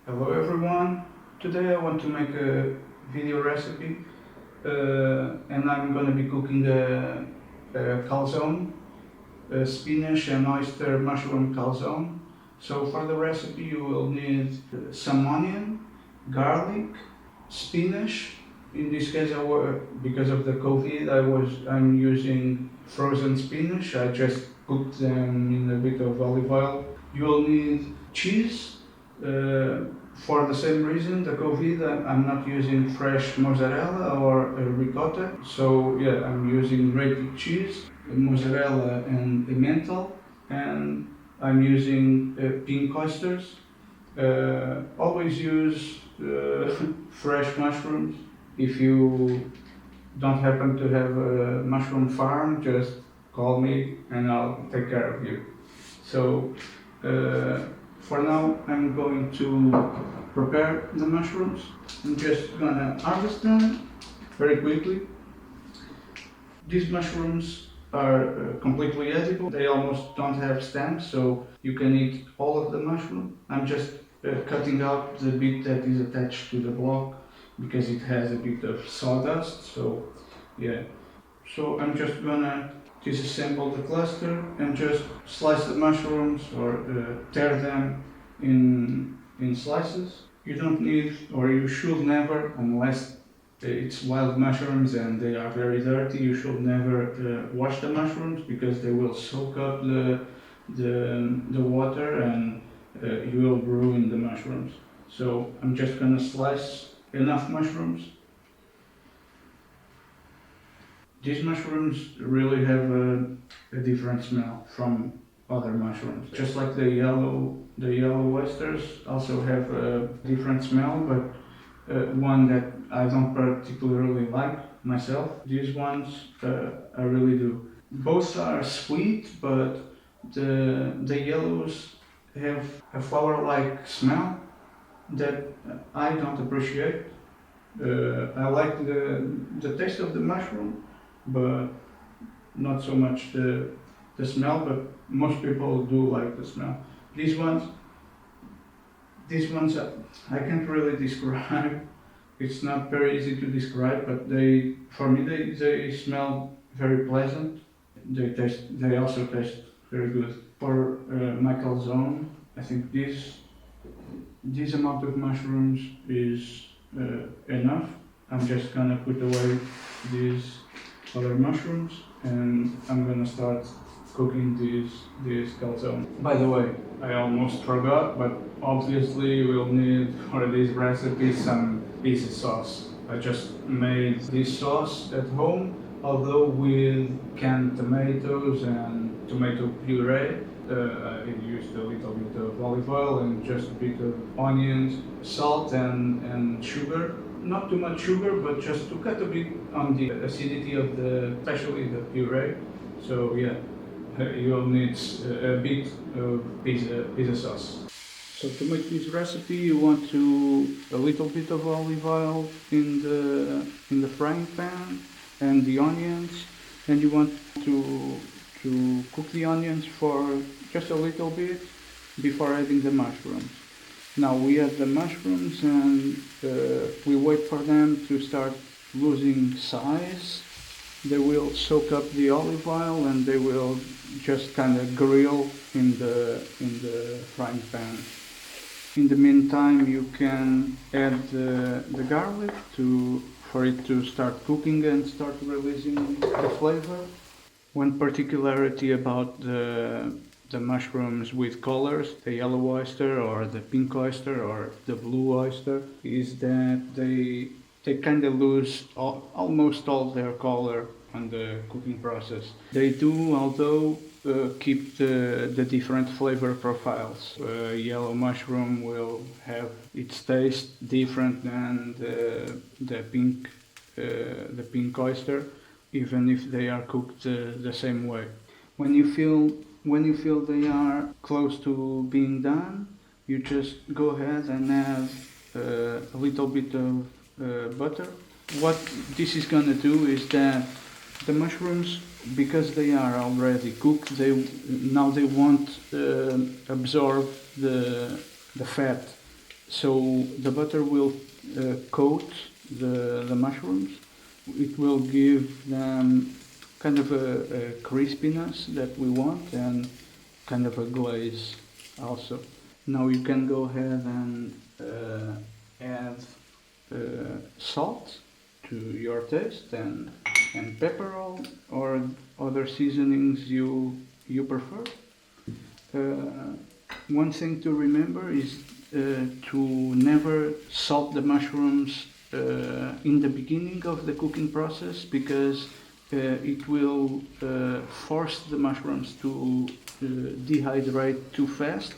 Hello everyone, today I want to make a video recipe and I'm gonna be cooking a calzone, a spinach and oyster mushroom calzone. So for the recipe you will need some onion, garlic, spinach. In this case, because of the COVID, I'm using frozen spinach. I just cooked them in a bit of olive oil. You will need cheese. For the same reason, the COVID, I'm not using fresh mozzarella or ricotta. So yeah, I'm using grated cheese, mozzarella and emmental, and I'm using pink oysters. Always use fresh mushrooms. If you don't happen to have a mushroom farm, just call me and I'll take care of you. So for now I'm going to prepare the mushrooms. I'm just gonna harvest them very quickly. These mushrooms are completely edible. They almost don't have stems, so you can eat all of the mushroom. I'm just cutting out the bit that is attached to the block because it has a bit of sawdust. So yeah, so I'm just gonna disassemble the cluster and just slice the mushrooms or tear them in slices. You don't need, or you should never, unless it's wild mushrooms and they are very dirty, you should never wash the mushrooms because they will soak up the water and you will ruin the mushrooms. So I'm just gonna slice enough mushrooms. These mushrooms really have a different smell from other mushrooms. Just like the yellow oysters also have a different smell, but one that I don't particularly like myself. These ones I really do. Both are sweet, but the yellows have a flower-like smell that I don't appreciate. I like the taste of the mushroom, but not so much the smell, but most people do like the smell. These ones I can't really describe. It's not very easy to describe, but for me they smell very pleasant. They also taste very good. For my calzone, I think this amount of mushrooms is enough. I'm just gonna put away these other mushrooms and I'm gonna start cooking this calzone. By the way, I almost forgot, but obviously we'll need for this recipe some pizza sauce. I just made this sauce at home, although with canned tomatoes and tomato puree. I used a little bit of olive oil and just a bit of onions, salt and sugar. Not too much sugar, but just to cut a bit on the acidity of especially the puree. So yeah, you'll need a bit of pizza sauce. So to make this recipe, you want a little bit of olive oil in the frying pan and the onions, and you want to cook the onions for just a little bit before adding the mushrooms. Now we add the mushrooms and we wait for them to start losing size. They will soak up the olive oil and they will just kind of grill in the frying pan. In the meantime, you can add the garlic for it to start cooking and start releasing the flavor. One particularity about the mushrooms with colors, the yellow oyster or the pink oyster or the blue oyster, is that they kind of lose almost all their color on the cooking process. They do, although, keep the different flavor profiles. Yellow mushroom will have its taste different than the pink oyster, even if they are cooked the same way. When you feel they are close to being done, you just go ahead and add a little bit of butter. What this is gonna do is that the mushrooms, because they are already cooked, they won't absorb the fat So the butter will coat the mushrooms. It will give them kind of a crispiness that we want and kind of a glaze also. Now you can go ahead and add salt to your taste and pepper or other seasonings you prefer. One thing to remember is to never salt the mushrooms in the beginning of the cooking process, because it will force the mushrooms to dehydrate too fast,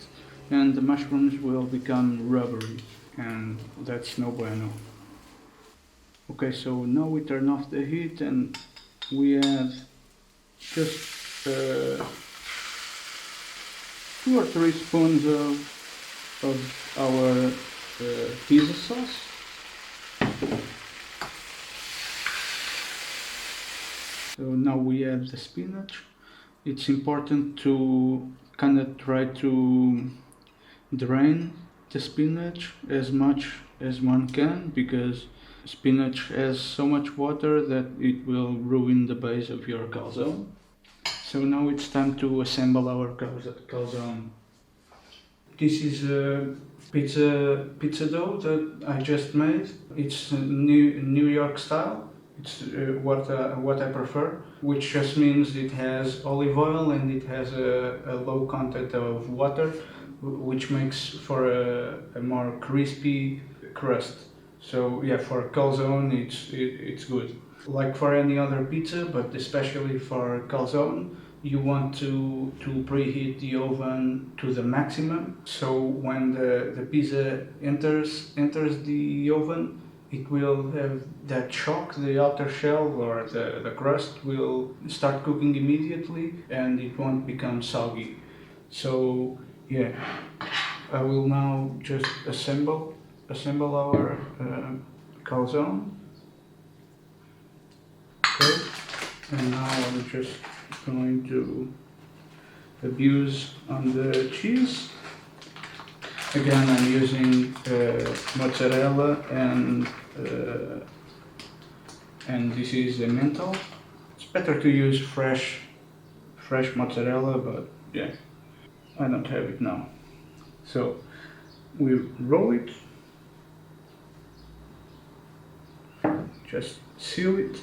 and the mushrooms will become rubbery, and that's no bueno. Okay, so now we turn off the heat and we add just 2 or 3 spoons of our pizza sauce. So now we add the spinach. It's important to kind of try to drain the spinach as much as one can, because spinach has so much water that it will ruin the base of your calzone. So now it's time to assemble our calzone. This is a pizza dough that I just made. It's New York style. It's what I prefer, which just means it has olive oil and it has a low content of water, which makes for a more crispy crust. So yeah, for calzone it's good. Like for any other pizza, but especially for calzone, you want to preheat the oven to the maximum. So when the pizza enters the oven, it will have that shock. The outer shell or the crust will start cooking immediately, and it won't become soggy. So yeah, I will now just assemble our calzone. Okay, and now I'm just going to abuse on the cheese. Again, I'm using mozzarella and this is a mental. It's better to use fresh mozzarella, but yeah, I don't have it now. So we roll it, just seal it.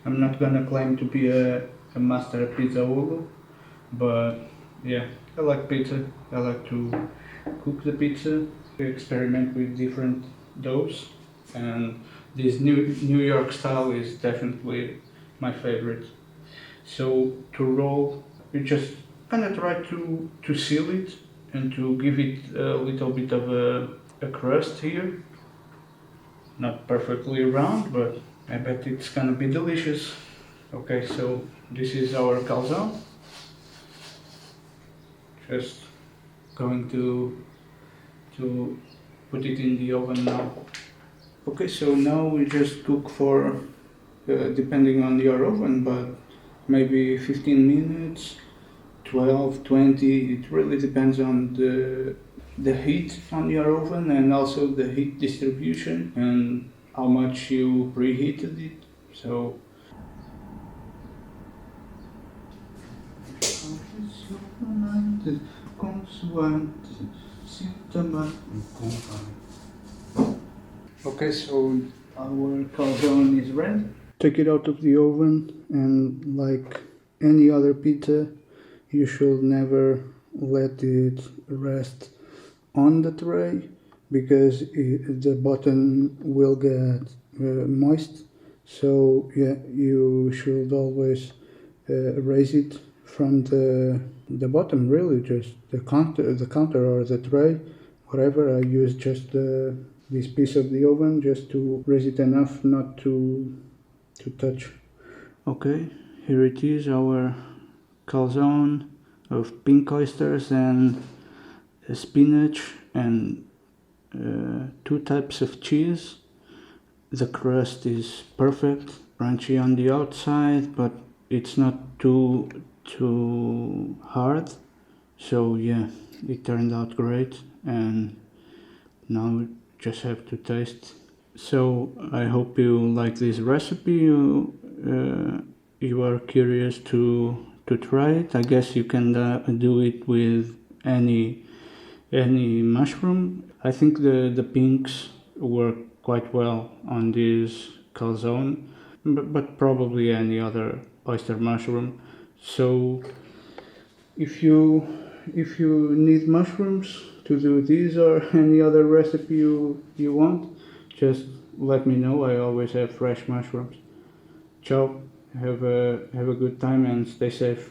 I'm not gonna claim to be a master pizzaolo, but yeah, I like pizza. I like to cook the pizza, experiment with different doughs, and this New York style is definitely my favorite. So to roll, you just kind of try to seal it and to give it a little bit of a crust here. Not perfectly round, but I bet it's gonna be delicious. Okay, so this is our calzone. Just going to put it in the oven now. Okay, so now we just cook for, depending on your oven, but maybe 15 minutes, 12, 20, it really depends on the heat on your oven and also the heat distribution and how much you preheated it. So okay, so our calzone is ready. Take it out of the oven, and like any other pizza, you should never let it rest on the tray, because the bottom will get moist. So yeah, you should always raise it from the bottom, really, just the counter or the tray, whatever. I use just this piece of the oven just to raise it enough not to touch. Okay, here it is, our calzone of pink oysters and spinach and 2 types of cheese. The crust is perfect, crunchy on the outside, but it's not too hard. So yeah, it turned out great, and Now just have to taste. So I hope you like this recipe. You are curious to try it. I guess you can do it with any mushroom. I think the pinks work quite well on this calzone, but probably any other oyster mushroom. So if you need mushrooms to do this or any other recipe you want, just let me know. I always have fresh mushrooms. Ciao. Have a good time and stay safe.